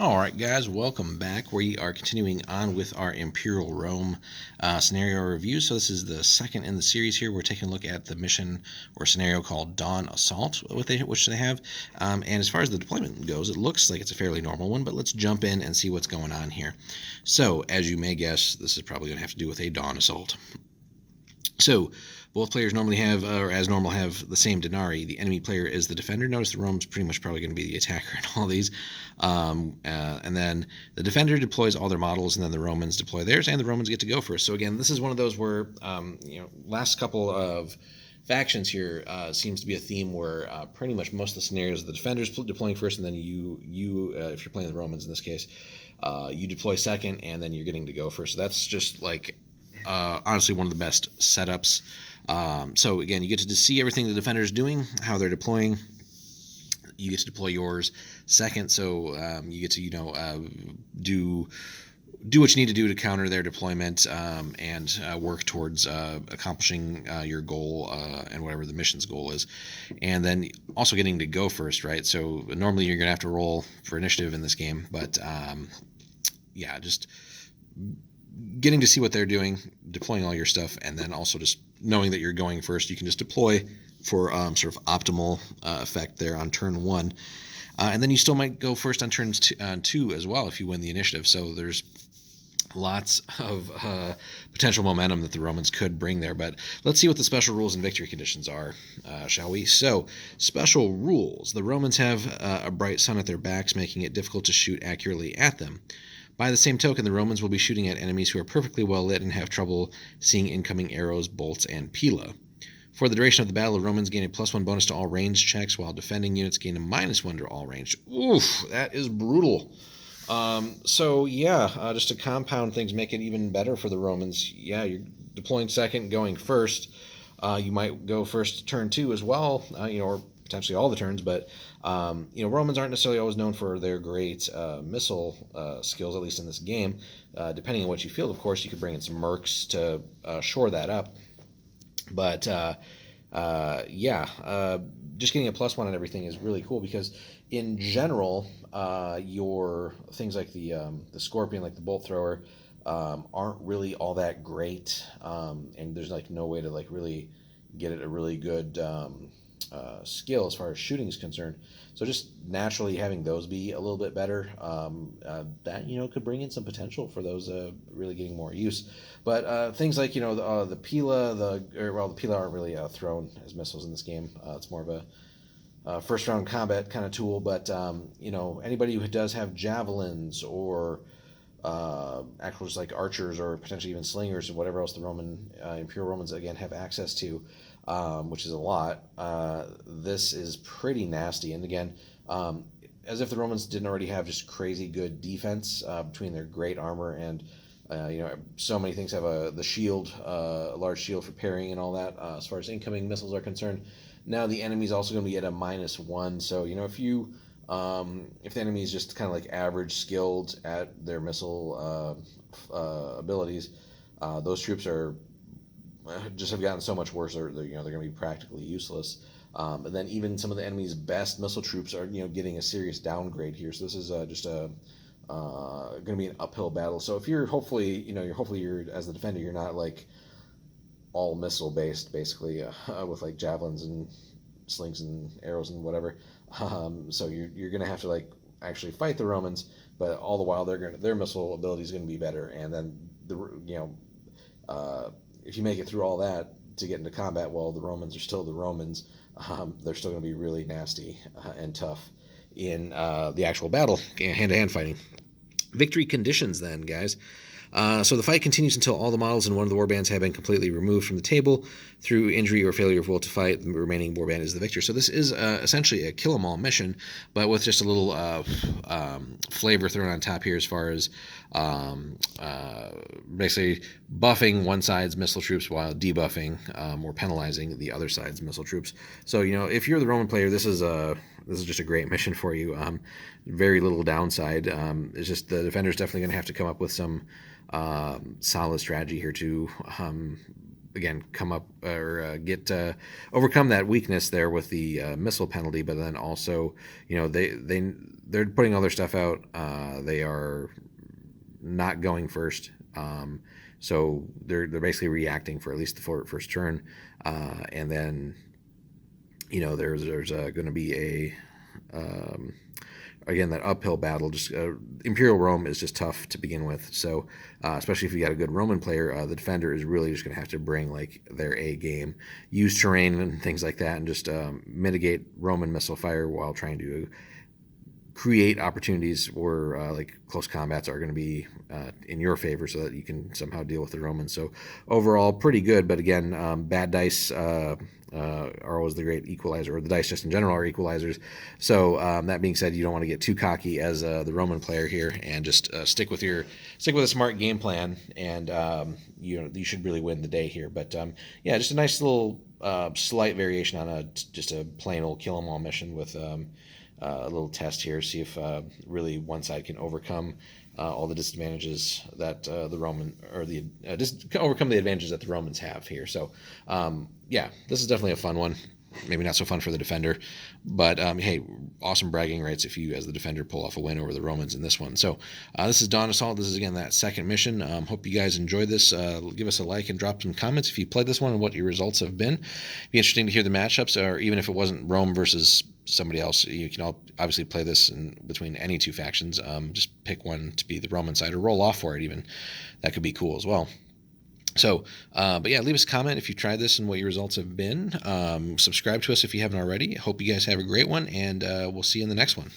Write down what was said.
All right, guys, welcome back. We are continuing on with our Imperial Rome scenario review. So this is the second in the series here. We're taking a look at the mission or scenario called Dawn Assault, which they have. And as far as the deployment goes, it looks like it's a fairly normal one, but let's jump in and see what's going on here. So, as you may guess, this is probably going to have to do with a Dawn Assault. So both players normally have, or as normal, have the same denarii. The enemy player is the defender. Notice the Rome's pretty much probably going to be the attacker in all these. And then the defender deploys all their models, and then the Romans deploy theirs, and the Romans get to go first. So again, this is one of those where, last couple of factions here seems to be a theme where pretty much most of the scenarios, the defender's deploying first, and then you if you're playing the Romans in this case, you deploy second, and then you're getting to go first. So that's just like honestly one of the best setups. So again, you get to see everything the defender is doing, how they're deploying. You get to deploy yours second, so you get to do what you need to do to counter their deployment and work towards accomplishing your goal and whatever the mission's goal is. And then also getting to go first, right? So normally you're going to have to roll for initiative in this game, but yeah, just getting to see what they're doing, deploying all your stuff, and then also just knowing that you're going first, you can just deploy for sort of optimal effect there on turn one. And then you still might go first on turn two as well if you win the initiative. So there's lots of potential momentum that the Romans could bring there. But let's see what the special rules and victory conditions are, shall we? So, special rules. The Romans have a bright sun at their backs, making it difficult to shoot accurately at them. By the same token, the Romans will be shooting at enemies who are perfectly well lit and have trouble seeing incoming arrows, bolts, and pila. For the duration of the battle, the Romans gain a +1 bonus to all range checks, while defending units gain a -1 to all range. Oof, that is brutal. So yeah, just to compound things, make it even better for the Romans. Yeah, you're deploying second, going first. You might go first turn two as well, or potentially all the turns, but Romans aren't necessarily always known for their great missile skills, at least in this game. Depending on what you field, of course, you could bring in some mercs to shore that up. But just getting a +1 on everything is really cool because in general, your things like the Scorpion, like the Bolt Thrower, aren't really all that great, and there's like no way to like really get it a really good skill as far as shooting is concerned. So just naturally having those be a little bit better, that could bring in some potential for those really getting more use. But things like the pila, the pila aren't really thrown as missiles in this game. It's more of a first round combat kind of tool. But anybody who does have javelins or actual just like archers or potentially even slingers or whatever else the Imperial Romans again have access to, which is a lot. This is pretty nasty. And again, as if the Romans didn't already have just crazy good defense between their great armor and so many things have the shield, a large shield for parrying and all that. As far as incoming missiles are concerned, now the enemy's also going to be at a -1. So if the enemy is just kind of like average skilled at their missile abilities, those troops are just have gotten so much worse. They're going to be practically useless. And then even some of the enemy's best missile troops are getting a serious downgrade here. So this is just going to be an uphill battle. So if you're hopefully you're as the defender, you're not like all missile based basically with like javelins and slings and arrows and whatever. So you're going to have to like actually fight the Romans, but all the while their missile ability is going to be better. And then if you make it through all that to get into combat, well, the Romans are still the Romans. They're still going to be really nasty and tough in the actual battle, hand-to-hand fighting. Victory conditions then, guys. So the fight continues until all the models in one of the warbands have been completely removed from the table through injury or failure of will to fight. The remaining warband is the victor. So this is essentially a kill-em-all mission, but with just a little flavor thrown on top here as far as basically buffing one side's missile troops while debuffing or penalizing the other side's missile troops. So if you're the Roman player, this is just a great mission for you. Very little downside. It's just the defender's definitely going to have to come up with some solid strategy here to again come up or get overcome that weakness there with the missile penalty, but then also they're putting all their stuff out. They are not going first. So they're basically reacting for at least the first turn, and then there's going to be a again that uphill battle. Just Imperial Rome is just tough to begin with. So especially if you got a good Roman player, the defender is really just going to have to bring like their A game, use terrain and things like that, and just mitigate Roman missile fire while trying to create opportunities where like close combats are going to be in your favor, so that you can somehow deal with the Romans. So overall, pretty good. But again, bad dice are always the great equalizer, or the dice just in general are equalizers. So that being said, you don't want to get too cocky as the Roman player here, and just stick with a smart game plan, and you should really win the day here. But yeah, just a nice little slight variation on just a plain old kill 'em all mission with a little test here, see if really one side can overcome all the disadvantages that the Roman, or just overcome the advantages that the Romans have here. So yeah, this is definitely a fun one. Maybe not so fun for the defender, but hey, awesome bragging rights if you, as the defender, pull off a win over the Romans in this one. So this is Dawn Assault. This is, again, that second mission. Hope you guys enjoyed this. Give us a like and drop some comments if you played this one and what your results have been. It'd be interesting to hear the matchups, or even if it wasn't Rome versus somebody else, you can all obviously play this in between any two factions. Just pick one to be the Roman side, or roll off for it even. That could be cool as well. So, but yeah, leave us a comment if you tried this and what your results have been. Subscribe to us if you haven't already. Hope you guys have a great one, and we'll see you in the next one.